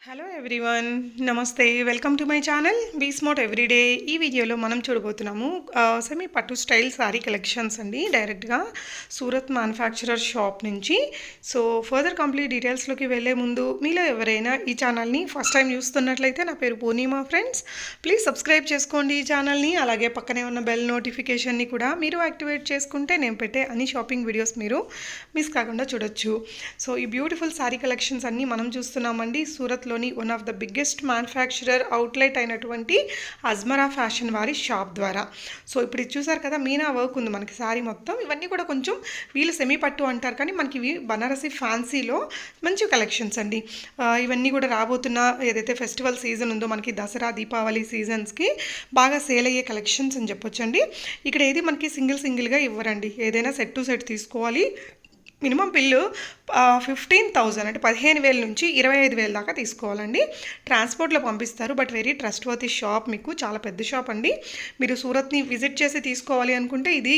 Hello everyone, నమస్తే. Welcome to my channel be smart everyday. ఈ వీడియోలో మనం చూడబోతున్నాము సెమీ పట్టు స్టైల్ శారీ కలెక్షన్స్ అండి, డైరెక్ట్గా సూరత్ మ్యానుఫ్యాక్చరర్ షాప్ నుంచి. సో ఫర్దర్ కంప్లీట్ డీటెయిల్స్లోకి వెళ్ళే ముందు మీలో ఎవరైనా ఈ ఛానల్ని ఫస్ట్ టైం చూస్తున్నట్లయితే, నా పేరు పూర్ణిమ ఫ్రెండ్స్, ప్లీజ్ సబ్స్క్రైబ్ చేసుకోండి ఈ ఛానల్ని. అలాగే పక్కనే ఉన్న బెల్ నోటిఫికేషన్ని కూడా మీరు యాక్టివేట్ చేసుకుంటే నేను పెట్టే అన్ని షాపింగ్ వీడియోస్ మీరు మిస్ కాకుండా చూడొచ్చు. సో ఈ బ్యూటిఫుల్ శారీ కలెక్షన్స్ అన్నీ మనం చూస్తున్నామండి Surat one of the biggest manufacturer outlet అయినటువంటి అజ్మరా ఫ్యాషన్ వారి షాప్ ద్వారా. సో ఇప్పుడు ఇది చూసారు కదా, మీనా వర్క్ ఉంది మనకి శారీ మొత్తం. ఇవన్నీ కూడా కొంచెం వీళ్ళు సెమీ పట్టు అంటారు, కానీ మనకి ఇవి బనారసి ఫ్యాన్సీలో మంచి కలెక్షన్స్ అండి. ఇవన్నీ కూడా రాబోతున్న ఏదైతే ఫెస్టివల్ సీజన్ ఉందో మనకి దసరా దీపావళి సీజన్స్కి బాగా సేల్ అయ్యే కలెక్షన్స్ అని చెప్పొచ్చండి. ఇక్కడ ఏది మనకి సింగిల్గా ఇవ్వరండి, ఏదైనా సెట్ టు సెట్ తీసుకోవాలి. మినిమం బిల్లు 15,000 అంటే 15,000 నుంచి 25,000 దాకా తీసుకోవాలండి. ట్రాన్స్పోర్ట్లో పంపిస్తారు, but very trust worthy shop, మీకు చాలా పెద్ద షాప్ అండి. మీరు సూరత్ని విజిట్ చేసి తీసుకోవాలి అనుకుంటే ఇది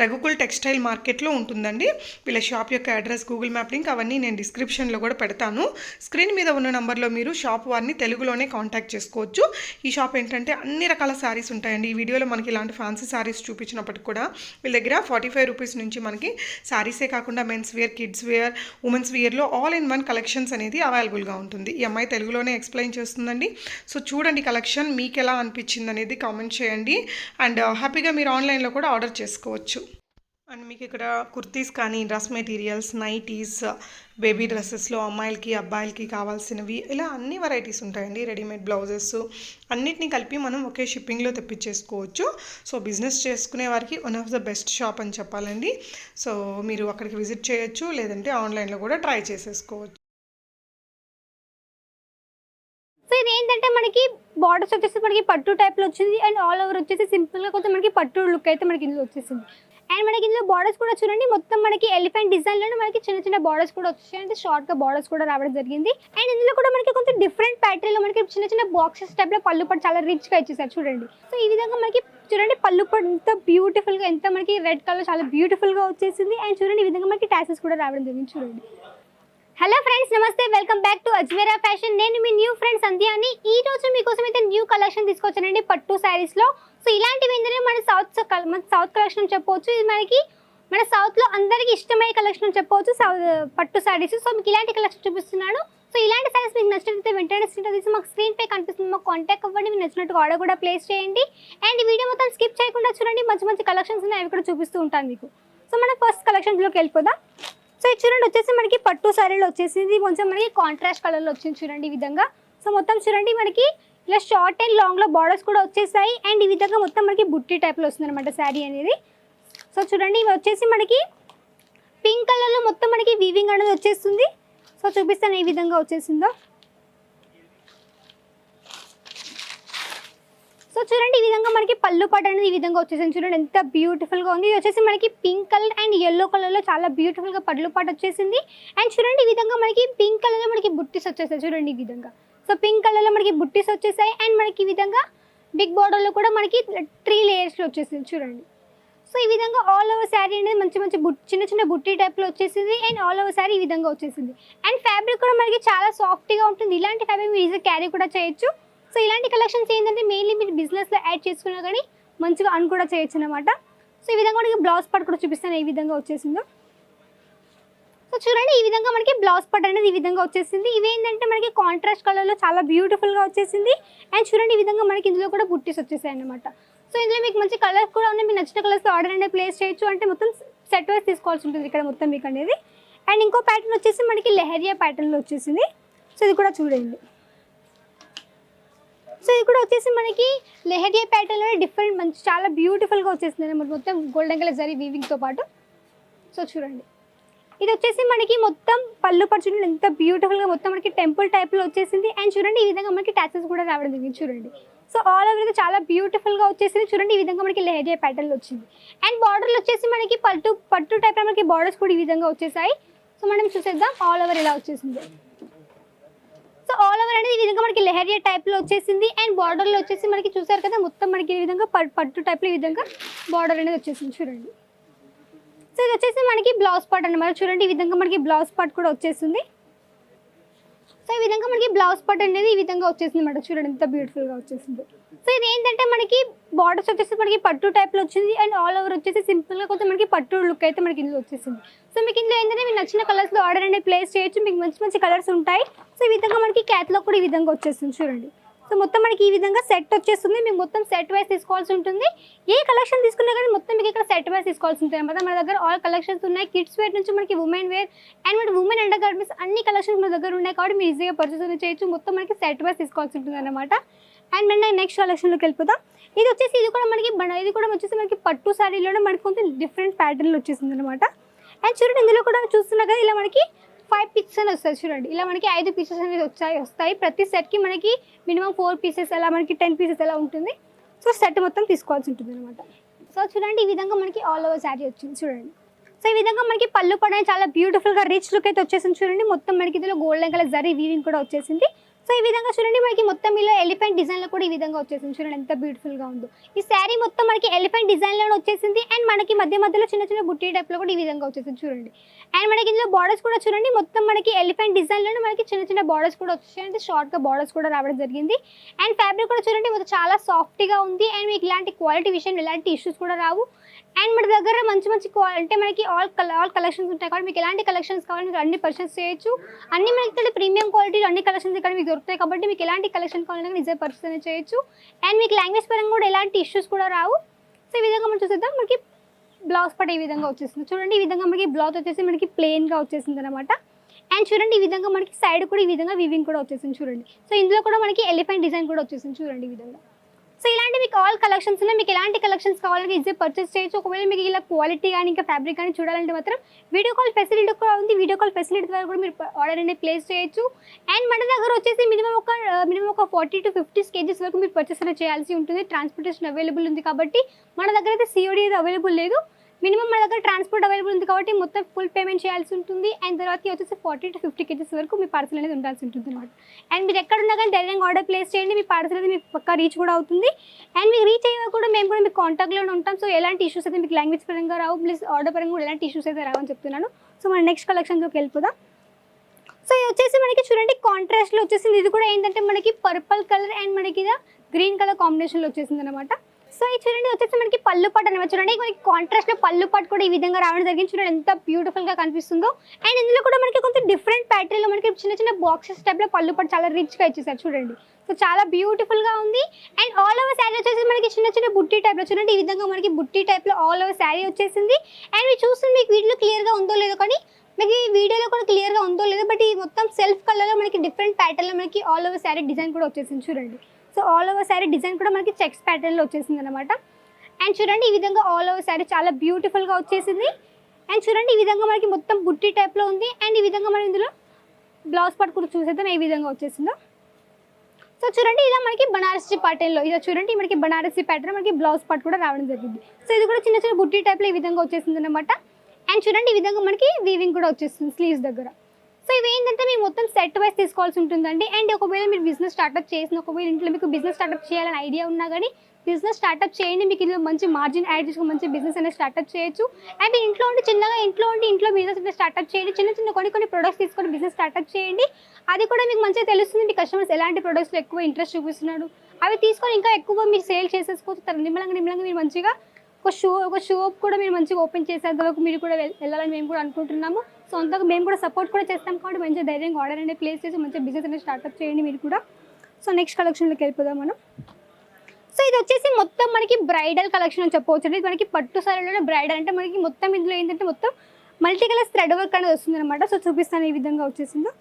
రఘుకుల్ టెక్స్టైల్ మార్కెట్లో ఉంటుందండి. వీళ్ళ షాప్ యొక్క అడ్రస్, గూగుల్ మ్యాప్ లింక్ అవన్నీ నేను డిస్క్రిప్షన్లో కూడా పెడతాను. స్క్రీన్ మీద ఉన్న నెంబర్లో మీరు షాప్ వారిని తెలుగులోనే కాంటాక్ట్ చేసుకోవచ్చు. ఈ షాప్ ఏంటంటే అన్ని రకాల శారీస్ ఉంటాయండి. ఈ వీడియోలో మనకి ఇలాంటి ఫ్యాన్సీ శారీస్ చూపించినప్పటికి కూడా వీళ్ళ దగ్గర 45 రూపీస్ నుంచి మనకి శారీసే కాకుండా men's wear, kids wear, women's వేర్లో ఆల్ ఇన్ వన్ కలెక్షన్స్ అనేది అవైలబుల్గా ఉంటుంది. ఈ అమ్మాయి తెలుగులోనే ఎక్స్ప్లెయిన్ చేస్తుందండి. సో చూడండి కలెక్షన్, మీకు ఎలా అనిపించింది అనేది కామెంట్ చేయండి. అండ్ హ్యాపీగా మీరు ఆన్లైన్లో కూడా ఆర్డర్ చేసుకోవచ్చు. అండ్ మీకు ఇక్కడ కుర్తీస్ కానీ, డ్రెస్ మెటీరియల్స్, నైటీస్, బేబీ డ్రెస్సెస్లో అమ్మాయిలకి అబ్బాయిలకి కావాల్సినవి, ఇలా అన్ని వెరైటీస్ ఉంటాయండి. రెడీమేడ్ బ్లౌజెస్ అన్నిటినీ కలిపి మనం ఒకే షిప్పింగ్లో తెప్పించేసుకోవచ్చు. సో బిజినెస్ చేసుకునే వారికి one of the best shop అని చెప్పాలండి. సో మీరు అక్కడికి విజిట్ చేయొచ్చు, లేదంటే ఆన్లైన్లో కూడా ట్రై చేసేసుకోవచ్చు. సో ఇది ఏంటంటే మనకి బార్డర్స్ వచ్చేసి మనకి పట్టు టైప్లో వచ్చింది, అండ్ ఆల్ ఓవర్ వచ్చేసి సింపుల్గా కొంచెం మనకి పట్టు లుక్ అయితే మనకి ఇందులో వచ్చేసింది. అండ్ మనకి ఇందులో బార్డర్స్ కూడా చూడండి, మొత్తం మనకి ఎలిఫెంట్ డిజైన్లోనే మనకి చిన్న చిన్న బార్డర్స్ కూడా వచ్చాయి, అంటే షార్ట్గా బార్డర్స్ కూడా రావడం జరిగింది. అండ్ ఇందులో కూడా మనకి కొంచెం డిఫరెంట్ ప్యాటర్న్లో మనకి చిన్న చిన్న బాక్సెస్ టైప్లో పళ్ళు పట్టు చాలా రిచ్గా ఇచ్చేసారు చూడండి. సో ఈ విధంగా మనకి చూడండి పళ్ళు పట్టు ఎంత బ్యూటిఫుల్గా, ఎంత మనకి రెడ్ కలర్ చాలా బ్యూటిఫుల్గా వచ్చేసింది. అండ్ చూడండి ఈ విధంగా మనకి టాసెస్ కూడా రావడం జరిగింది చూడండి. హలో ఫ్రెండ్స్, నమస్తే, welcome back to Ajmeera fashion. నేను మీ న్యూ ఫ్రెండ్ సంధ్యాని. ఈ రోజు మీకోసం అయితే న్యూ కలెక్షన్ తీసుకొచ్చానండి పట్టు శారీస్లో. సో ఇలాంటివి ఏంటంటే మన సౌత్ కలెక్షన్ చెప్పవచ్చు. ఇది మనకి మన సౌత్లో అందరికీ ఇష్టమయ్యే కలెక్షన్ చెప్పవచ్చు, పట్టు శారీస్. సో మీకు ఇలాంటి కలెక్షన్ చూపిస్తున్నాను. సో ఇలాంటి శారీస్ మీకు నచ్చినట్లయితే వెంటనే స్క్రీన్ తీసి మాకు స్క్రీన్ పే కనిపిస్తుంది, మాకు కాంటాక్ట్ అవ్వండి. మీకు నచ్చినట్టు ఆర్డర్ కూడా ప్లేస్ చేయండి. అండ్ ఈ వీడియో మొత్తం స్కిప్ చేయకుండా చూడండి, మంచి మంచి కలెక్షన్స్ ఉన్నాయి, అవి కూడా చూపిస్తూ ఉంటాను మీకు. సో మనం ఫస్ట్ కలెక్షన్స్లోకి వెళ్ళిపోదాం. సో ఇది చూడండి వచ్చేసి మనకి పట్టు శారీలో వచ్చేసింది, కొంచెం మనకి కాంట్రాస్ట్ కలర్లో వచ్చింది చూడండి ఈ విధంగా. సో మొత్తం చూడండి మనకి ఇలా షార్ట్ అండ్ లాంగ్లో బార్డర్స్ కూడా వచ్చేసాయి. అండ్ ఈ విధంగా మొత్తం మనకి బుట్టి టైప్లో వస్తుంది అనమాట శారీ అనేది. సో చూడండి ఇవి వచ్చేసి మనకి పింక్ కలర్లో మొత్తం మనకి వీవింగ్ అనేది వచ్చేస్తుంది. సో చూపిస్తాను ఏ విధంగా వచ్చేసిందో. సో చూడండి ఈ విధంగా మనకి పళ్ళు పాటు అనేది ఈ విధంగా వచ్చేసింది చూడండి, ఎంత బ్యూటిఫుల్గా ఉంది. ఇది వచ్చేసి మనకి పింక్ కలర్ అండ్ ఎల్లో కలర్లో చాలా బ్యూటిఫుల్గా పళ్ళు పాటు వచ్చేసింది. అండ్ చూడండి ఈ విధంగా మనకి పింక్ కలర్లో మనకి బుట్టీస్ వచ్చేసాయి చూడండి ఈ విధంగా. సో పింక్ కలర్లో మనకి బుట్టీస్ వచ్చేసాయి. అండ్ మనకి ఈ విధంగా బిగ్ బార్డర్లో కూడా మనకి 3 లేయర్స్లో వచ్చేసింది చూడండి. సో ఈ విధంగా ఆల్ ఓవర్ శారీ అనేది మంచి మంచి చిన్న చిన్న బుట్టి టైప్లో వచ్చేసింది. అండ్ ఆల్ ఓవర్ శారీ ఈ విధంగా వచ్చేసింది. అండ్ ఫ్యాబ్రిక్ కూడా మనకి చాలా సాఫ్ట్గా ఉంటుంది. ఇలాంటి ఫ్యాబ్రిక్ మీరు ఈజీగా క్యారీ కూడా చేయొచ్చు. సో ఇలాంటి కలెక్షన్స్ ఏంటంటే మెయిన్లీ మీరు బిజినెస్లో యాడ్ చేసుకున్నా కానీ మంచిగా అన్ కూడా చేయొచ్చు అనమాట. సో ఈ విధంగా మనకి బ్లౌజ్ పార్ట్ కూడా చూపిస్తాను ఏ విధంగా వచ్చేసిందో. సో చూడండి ఈ విధంగా మనకి బ్లౌజ్ పార్ట్ అనేది ఈ విధంగా వచ్చేసింది. ఇవేంటంటే మనకి కాంట్రాస్ట్ కలర్లో చాలా బ్యూటిఫుల్గా వచ్చేసింది. అండ్ చూడండి ఈ విధంగా మనకి ఇందులో కూడా బుట్టీస్ వచ్చేసాయి అనమాట. సో ఇందులో మీకు మంచి కలర్స్ కూడా ఉన్నాయి, మీకు నచ్చిన కలర్స్ ఆర్డర్ అనేది ప్లేస్ చేయొచ్చు. అంటే మొత్తం సెట్ వైజ్ తీసుకోవాల్సి ఉంటుంది ఇక్కడ మొత్తం మీకు అనేది. అండ్ ఇంకో ప్యాటర్న్ వచ్చేసి మనకి లెహరియా ప్యాటర్న్లో వచ్చేసింది. సో ఇది కూడా చూడండి. సో ఇది కూడా వచ్చేసి మనకి లెహరియా ప్యాటర్న్లో డిఫరెంట్ మంచి చాలా బ్యూటిఫుల్గా వచ్చేసింది మొత్తం గోల్డెన్ కలర్ జరీ వీవింగ్తో పాటు. సో చూడండి ఇది వచ్చేసి మనకి మొత్తం పళ్ళు పట్టు ఎంత బ్యూటిఫుల్గా మొత్తం మనకి టెంపుల్ టైప్లో వచ్చేసింది. అండ్ చూడండి ఈ విధంగా మనకి టాచెస్ కూడా రావడం జరిగింది చూడండి. సో ఆల్ ఓవర్ చాలా బ్యూటిఫుల్గా వచ్చేసింది చూడండి. ఈ విధంగా మనకి లెహరియా ప్యాటర్న్లో వచ్చింది. అండ్ బార్డర్లు వచ్చేసి మనకి పట్టు టైప్లో మనకి బార్డర్స్ కూడా ఈ విధంగా వచ్చేసాయి. సో మనం చూసేద్దాం ఆల్ ఓవర్ ఇలా వచ్చేసింది. సో ఆల్ ఓవర్ అనేది ఈ విధంగా మనకి లెహరియా టైప్లో వచ్చేసింది. అండ్ బార్డర్లో వచ్చేసి మనకి చూసారు కదా మొత్తం మనకి ఈ విధంగా పట్టు టైప్లో ఈ విధంగా బార్డర్ అనేది వచ్చేసింది చూడండి. సో ఇది వచ్చేసి మనకి బ్లౌజ్ పార్ట్ అన్నమాట చూడండి, ఈ విధంగా మనకి బ్లౌజ్ పార్ట్ కూడా వచ్చేసింది. సో ఈ విధంగా మనకి బ్లౌజ్ పార్ట్ అనేది ఈ విధంగా వచ్చేసింది అనమాట. చూడండి ఎంత బ్యూటిఫుల్గా వచ్చేసింది. సో ఇది ఏంటంటే మనకి బార్డర్స్ వచ్చేసి మనకి పట్టు టైప్లో వచ్చింది అండ్ ఆల్ ఓవర్ వచ్చేసి సింపుల్గా కొంచెం మనకి పట్టు లుక్ అయితే మనకి ఇందులో వచ్చేసింది. సో మీకు ఇందులో ఏంటంటే మీకు నచ్చిన కలర్స్లో ఆర్డర్ అనేది ప్లేస్ చేయొచ్చు. మీకు మంచి మంచి కలర్స్ ఉంటాయి. సో ఈ విధంగా మనకి క్యాట్లాగ్ కూడా ఈ విధంగా వచ్చేస్తుంది చూడండి. సో మొత్తం మనకి ఈ విధంగా సెట్ వచ్చేస్తుంది. మీకు మొత్తం సెట్ వైస్ తీసుకోవాల్సి ఉంటుంది. ఏ కలెక్షన్ తీసుకున్నా కానీ మొత్తం మీకు ఇక్కడ సెట్ వైస్ తీసుకోవాల్సి ఉంటుంది అనమాట. మన దగ్గర ఆల్ కలెక్షన్స్ ఉన్నాయి. కిడ్స్ వేర్ నుంచి మనకి ఉమెన్ వేర్ అండ్ మన ఉమెన్ అండర్ గార్మెంట్స్ అన్ని కలెక్షన్స్ మన దగ్గర ఉన్నాయి కాబట్టి మీరు ఈజీగా పర్చేస్ అనేది చేయొచ్చు. మొత్తం మనకి సెట్ వైస్ తీసుకోవాల్సి ఉంటుంది అనమాట. అండ్ మన నెక్స్ట్ కలెక్షన్లోకి వెళ్ళిపోతాం. ఇది వచ్చేసి ఇది కూడా వచ్చేసి మనకి పట్టు శారీలోనే మనకి కొంచెం డిఫరెంట్ ప్యాటర్న్లో వచ్చేసింది అనమాట. అండ్ చూడండి ఇందులో కూడా చూస్తున్నా కదా ఇలా మనకి 5 పీసెస్ అని వస్తాయి చూడండి. ఇలా మనకి 5 పీసెస్ అనేది వస్తాయి. ప్రతి సెట్కి మనకి మినిమం 4 పీసెస్ అలా మనకి 10 పీసెస్ అలా ఉంటుంది. సో సెట్ మొత్తం తీసుకోవాల్సి ఉంటుంది అనమాట. సో చూడండి ఈ విధంగా మనకి ఆల్ ఓవర్ శారీ వచ్చింది చూడండి. సో ఈ విధంగా మనకి పళ్ళు పడే చాలా బ్యూటిఫుల్గా రిచ్ లుక్ అయితే వచ్చేసింది చూడండి. మొత్తం మనకి ఇందులో గోల్డెన్ కలర్ జరీ వీవింగ్ కూడా వచ్చేసింది. సో ఈ విధంగా చూడండి మనకి మొత్తం ఇలా ఎలిఫెంట్ డిజైన్లో కూడా ఈ విధంగా వచ్చేసింది చూడండి ఎంత బ్యూటిఫుల్గా ఉందో. ఈ శారీ మొత్తం మనకి ఎలిఫెంట్ డిజైన్లో వచ్చేసింది అండ్ మనకి మధ్యలో చిన్న చిన్న బుట్టి టైప్లో కూడా ఈ విధంగా వచ్చేసింది చూడండి. అండ్ మనకి ఇందులో బార్డర్స్ కూడా చూడండి మొత్తం మనకి ఎలిఫెంట్ డిజైన్లోనే మనకి చిన్న చిన్న బార్డర్స్ కూడా వచ్చేసి అంటే షార్ట్గా బార్డర్స్ కూడా రావడం జరిగింది. అండ్ ఫ్యాబ్రిక్ కూడా చూడండి మొత్తం చాలా సాఫ్ట్గా ఉంది. అండ్ మీకు ఇలాంటి క్వాలిటీ విషయంలో ఎలాంటి ఇష్యూస్ కూడా రావు. అండ్ మన దగ్గర మంచి అంటే మనకి ఆల్ కలెక్షన్స్ ఉంటాయి కాబట్టి మీకు ఎలాంటి కలెక్షన్స్ కావాలి మీకు అన్ని పర్చేస్ చేయొచ్చు. అన్ని మనకి ఇక్కడ ప్రీమియం క్వాలిటీ అన్ని కలెక్షన్స్ ఇక్కడ మీకు దొరుకుతాయి కాబట్టి మీకు ఎలాంటి కలెక్షన్ కావాలన్నా నిజంగా పర్చేస్ అనేది చేయొచ్చు. అండ్ మీకు లాంగ్వేజ్ పరంగా కూడా ఎలాంటి ఇష్యూస్ కూడా రావు. సో ఈ విధంగా మనం చూసేద్దాం. మనకి బ్లౌజ్ పార్ట్ ఈ విధంగా వచ్చేసింది చూడండి. ఈ విధంగా మనకి బ్లౌజ్ వచ్చేసి మనకి ప్లెయిన్గా వచ్చేసింది అనమాట. అండ్ చూడండి ఈ విధంగా మనకి సైడ్ కూడా ఈ విధంగా వీవింగ్ కూడా వచ్చేసింది చూడండి. సో ఇందులో కూడా మనకి ఎలిఫెంట్ డిజైన్ కూడా వచ్చేసింది చూడండి ఈ విధంగా. సో ఇలాంటి మీకు ఆల్ కలెక్షన్స్ ఉన్నాయి. మీకు ఎలాంటి కలెక్షన్స్ కావాలంటే ఈజీ పర్చేస్ చేయొచ్చు. ఒకవేళ మీకు ఇలా క్వాలిటీ కానీ ఇంకా ఫ్యాబ్రిక్ కానీ చూడాలంటే మాత్రం వీడియో కాల్ ఫెసిలిటీ కూడా ఉంది. వీడియో కాల్ ఫెసిలిటీ ద్వారా కూడా మీరు ఆర్డర్ అనేది ప్లేస్ చేయొచ్చు. అండ్ మన దగ్గర వచ్చేసి మినిమం ఒక 40 to 50 kgs వరకు మీరు పర్చేస్ అనేది చేయాల్సి ఉంటుంది. ట్రాన్స్పోర్టేషన్ అవైలబుల్ ఉంది కాబట్టి మన దగ్గర అయితే COD అయితే అవైలబుల్ లేదు. మినిమం మన దగ్గర ట్రాన్స్పోర్ట్ అవైలబుల్ ఉంది కాబట్టి మొత్తం ఫుల్ పేమెంట్ చేయాల్సి ఉంటుంది. అండ్ తర్వాత వచ్చేసి 40 to 50 kgs వరకు మీ పార్సల్ అనేది ఉండాల్సి ఉంటుంది అనమాట. అండ్ మీరు ఎక్కడ ఉన్నా కానీ ధైర్యంగా ఆర్డర్ ప్లేస్ చేయండి. మీ పార్సల్ అనేది మీకు పక్కా రీచ్ కూడా అవుతుంది. అండ్ మీకు రీచ్ అయ్యా కూడా మేము కూడా మీకు కాంటాక్ట్లోనే ఉంటాం. సో ఎలాంటి ఇష్యూస్ అయితే మీకు లాంగ్వేజ్ పరంగా రావు ప్లస్ ఆర్డర్ పరంగా కూడా ఎలాంటి ఇష్యూస్ అయితే రావని చెప్తున్నాను. సో మన నెక్స్ట్ కలెక్షన్లోకి వెళ్ళిపోదాం. సో ఇది వచ్చేసి మనకి చూడండి కాంట్రాస్ట్లో వచ్చేసింది. ఇది కూడా ఏంటంటే మనకి పర్పుల్ కలర్ అండ్ మనకి ఇది గ్రీన్ కలర్ కాంబినేషన్లో వచ్చేసింది అనమాట. సో ఇది చూడండి వచ్చేసి మనకి పళ్ళు పాటు అనమాట. చూడండి మనకి కాంట్రాస్ట్లో పళ్ళు పాటు కూడా ఈ విధంగా రావడం జరిగింది. చూడండి ఎంత బ్యూటిఫుల్గా కనిపిస్తుందో. అండ్ ఇందులో కూడా మనకి కొంచెం డిఫరెంట్ ప్యాటర్న్లో మనకి చిన్న చిన్న బాక్సెస్ టైప్లో పళ్ళు పాటు చాలా రిచ్గా ఇచ్చేసారు చూడండి. సో చాలా బ్యూటిఫుల్గా ఉంది. అండ్ ఆల్ ఓవర్ శారీ వచ్చేసి మనకి చిన్న చిన్న బుట్టి టైప్లో చూడండి ఈ విధంగా మనకి బుట్టి టైప్లో ఆల్ ఓవర్ శారీ వచ్చేసింది. అండ్ మీరు చూస్తే మీకు వీడియోలో క్లియర్గా ఉందో లేదో కానీ మీకు ఈ వీడియోలో కూడా క్లియర్గా ఉందో లేదో బట్ ఈ మొత్తం సెల్ఫ్ కలర్లో మనకి డిఫరెంట్ ప్యాటర్న్లో మనకి ఆల్ ఓవర్ శారీ డిజైన్ కూడా వచ్చేసింది చూడండి. So all over sari design కూడా మనకి చెక్స్ ప్యాటర్న్లో వచ్చేసింది అనమాట. అండ్ చూడండి ఈ విధంగా ఆల్ ఓవర్ శారీ చాలా బ్యూటిఫుల్గా వచ్చేసింది. అండ్ చూడండి ఈ విధంగా మనకి మొత్తం బుట్టి టైప్లో ఉంది. అండ్ ఈ విధంగా మనం ఇందులో బ్లౌజ్ పార్ట్ కూడా చూసేద్దాం ఏ విధంగా వచ్చేసిందో. సో చూడండి ఇలా మనకి బనారసి ప్యాటర్న్లో ఇలా చూడండి మనకి బనారసి ప్యాటర్న్ మనకి బ్లౌజ్ పార్ట్ కూడా రావడం జరిగింది. సో ఇది కూడా చిన్న చిన్న బుట్టి టైప్లో ఈ విధంగా వచ్చేసింది అనమాట. అండ్ చూడండి ఈ విధంగా మనకి వీవింగ్ కూడా వచ్చేస్తుంది స్లీవ్స్ దగ్గర. సో ఇవి ఏంటంటే మీరు మొత్తం సెట్ వైస్ తీసుకోవాల్సి ఉంటుందండి. అండ్ ఒకవేళ మీరు బిజినెస్ స్టార్ట్అప్ చేసిన ఒకవేళ ఇంట్లో మీకు బిజినెస్ స్టార్ట్అప్ చేయాలని ఐడియా ఉన్నా కానీ బిజినెస్ స్టార్ట్అప్ చేయండి. మీకు ఇందులో మంచి మార్జిన్ యాడ్ చేసుకుని మంచి బిజినెస్ అనేది స్టార్ట్అప్ చేయొచ్చు. అండ్ ఇంట్లో ఉండి చిన్నగా ఇంట్లో బిజినెస్ అనేది స్టార్ట్అప్ చేయండి. చిన్న కొన్ని ప్రొడక్ట్స్ తీసుకొని బిజినెస్ స్టార్ట్అప్ చేయండి. అది కూడా మీకు మంచిగా తెలుస్తుంది. మీ కస్టమర్స్ ఎలాంటి ప్రొడక్ట్స్లో ఎక్కువ ఇంట్రెస్ట్ చూపిస్తున్నాడు అవి తీసుకొని ఇంకా ఎక్కువ మీరు సేల్ చేసేసుకోవచ్చు. నిమ్మలంగా మీరు మంచిగా ఒక షాప్ కూడా మీరు మంచిగా ఓపెన్ చేసేంత వరకు మీరు కూడా వెళ్ళాలని మేము కూడా అనుకుంటున్నాము. సో అంతగా మేము కూడా సపోర్ట్ కూడా చేస్తాం కాబట్టి మంచిగా ధైర్యంగా ఆర్డర్ అనేది ప్లేస్ చేసి మంచిగా బిజినెస్ అనేది స్టార్ట్అప్ చేయండి మీరు కూడా. సో నెక్స్ట్ కలెక్షన్లోకి వెళ్ళిపోదాం మనం. సో ఇది వచ్చేసి మొత్తం మనకి బ్రైడల్ కలెక్షన్ అని చెప్పవచ్చు. ఇది మనకి పట్టు సారీలోనే బ్రైడల్ అంటే మనకి మొత్తం ఇందులో ఏంటంటే మొత్తం మల్టీ కలర్ థ్రెడ్ వర్క్ అనేది వస్తుంది అనమాట. సో చూపిస్తాను ఈ విధంగా వచ్చేసిందో.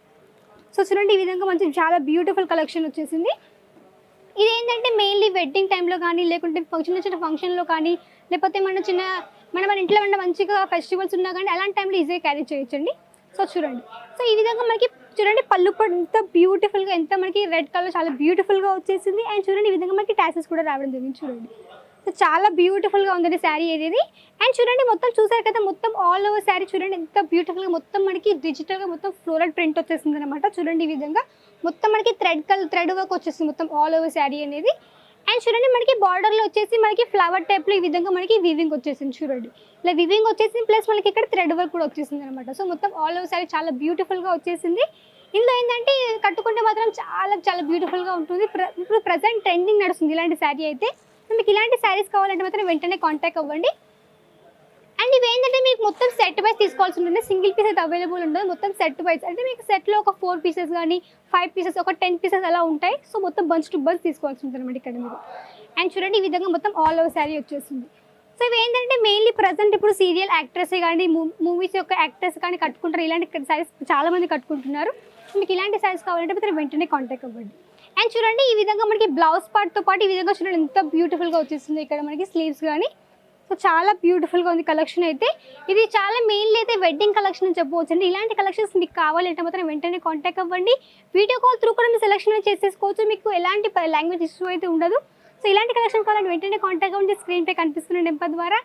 సో చూడండి ఈ విధంగా మంచి చాలా బ్యూటిఫుల్ కలెక్షన్ వచ్చేసింది. ఇది ఏంటంటే మెయిన్లీ వెడ్డింగ్ టైంలో కానీ లేకుంటే చిన్న ఫంక్షన్లో కానీ లేకపోతే మన ఇంట్లో ఉన్న మంచిగా ఫెస్టివల్స్ ఉన్నా కానీ అలాంటి టైంలో ఈజీగా క్యారీ చేయొచ్చండి. సో చూడండి సో ఈ విధంగా మనకి చూడండి పళ్ళు కూడా ఎంత బ్యూటిఫుల్గా ఎంత మనకి రెడ్ కలర్ చాలా బ్యూటిఫుల్గా వచ్చేసింది. అండ్ చూడండి ఈ విధంగా మనకి టాసెస్ కూడా రావడం జరిగింది చూడండి. సో చాలా బ్యూటిఫుల్గా ఉందండి శారీ ఏది. అండ్ చూడండి మొత్తం చూసారు కదా మొత్తం ఆల్ ఓవర్ శారీ చూడండి ఎంత బ్యూటిఫుల్గా మొత్తం మనకి డిజిటల్గా మొత్తం ఫ్లోరల్ ప్రింట్ వచ్చేసింది అనమాట. చూడండి ఈ విధంగా మొత్తం మనకి థ్రెడ్ వర్క్ వచ్చేసింది మొత్తం ఆల్ ఓవర్ శారీ అనేది. అండ్ చూడండి మనకి బార్డర్లో వచ్చేసి మనకి ఫ్లవర్ టైప్లో ఈ విధంగా మనకి వీవింగ్ వచ్చేసింది చూడండి. ఇలా వీవింగ్ వచ్చేసింది ప్లస్ మనకి ఇక్కడ థ్రెడ్ వర్క్ కూడా వచ్చేసింది అనమాట. సో మొత్తం ఆల్ ఓవర్ శారీ చాలా బ్యూటిఫుల్గా వచ్చేసింది. ఇందులో ఏంటంటే కట్టుకుంటే మాత్రం చాలా చాలా బ్యూటిఫుల్గా ఉంటుంది. ఇప్పుడు ప్రజెంట్ ట్రెండింగ్ నడుస్తుంది ఇలాంటి శారీ అయితే. మీకు ఇలాంటి శారీస్ కావాలంటే మాత్రం వెంటనే కాంటాక్ట్ అవ్వండి. అండ్ ఇవి ఏంటంటే మీకు మొత్తం సెట్ వైజ్ తీసుకోవాల్సి ఉంటుంది. సింగిల్ పీస్ అయితే అవైలబుల్ ఉండదు, మొత్తం సెట్ వైజ్. అంటే మీకు సెట్లో ఒక 4 పీసెస్ కానీ 5 పీసెస్, ఒక 10 పీసెస్ అలా ఉంటాయి. సో మొత్తం బంచ్ టు బంచ్ తీసుకోవాల్సి ఉంటుంది అనమాట ఇక్కడ మీరు. అండ్ చూడండి ఈ విధంగా మొత్తం ఆల్ ఓవర్ శారీ వచ్చేస్తుంది. సో ఇవి ఏంటంటే మెయిన్లీ ప్రజెంట్ ఇప్పుడు సీరియల్ యాక్ట్రెస్ కానీ మూవీస్ యొక్క యాక్టర్స్ కానీ కట్టుకుంటారు. ఇలాంటి శారీస్ చాలామంది కట్టుకుంటున్నారు. మీకు ఇలాంటి శారీస్ కావాలంటే మాత్రం వెంటనే కాంటాక్ట్ అవ్వండి. అండ్ చూడండి ఈ విధంగా మనకి బ్లౌజ్ పార్ట్తో పాటు ఈ విధంగా చూడండి ఎంత బ్యూటిఫుల్గా వచ్చేస్తుంది. ఇక్కడ మనకి స్లీవ్స్ కానీ సో చాలా బ్యూటిఫుల్గా ఉంది కలెక్షన్ అయితే. ఇది చాలా మెయిన్లీ అయితే వెడ్డింగ్ కలెక్షన్ అని చెప్పవచ్చు అండి. ఇలాంటి కలెక్షన్స్ మీకు కావాలంటే మాత్రం వెంటనే కాంటాక్ట్ అవ్వండి. వీడియో కాల్ త్రూ కూడా మీరు సెలెక్షన్ చేసేసుకోవచ్చు. మీకు ఎలాంటి లాంగ్వేజ్ ఇష్యూ అయితే ఉండదు. సో ఇలాంటి కలెక్షన్ కావాలంటే వెంటనే కాంటాక్ట్ అవ్వండి స్క్రీన్ పై కనిపిస్తున్న నెంబర్ ద్వారా.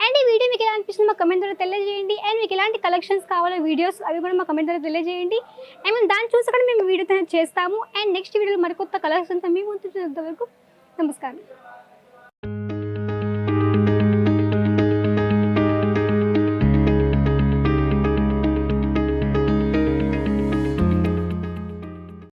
అండ్ ఈ వీడియో మీకు ఎలా అనిపిస్తుంది మా కమెంట్ ద్వారా తెలియజేయండి. అండ్ మీకు ఎలాంటి కలెక్షన్స్ కావాలో వీడియోస్ అవి కూడా మా కమెంట్ ద్వారా తెలియజేయండి. అండ్ మేము దాన్ని చూసి కూడా మేము వీడియో చేస్తాము. అండ్ నెక్స్ట్ వీడియోలో మరికొత్త కలెక్షన్స్ మేము ముందు చూసేంత వరకు నమస్కారం.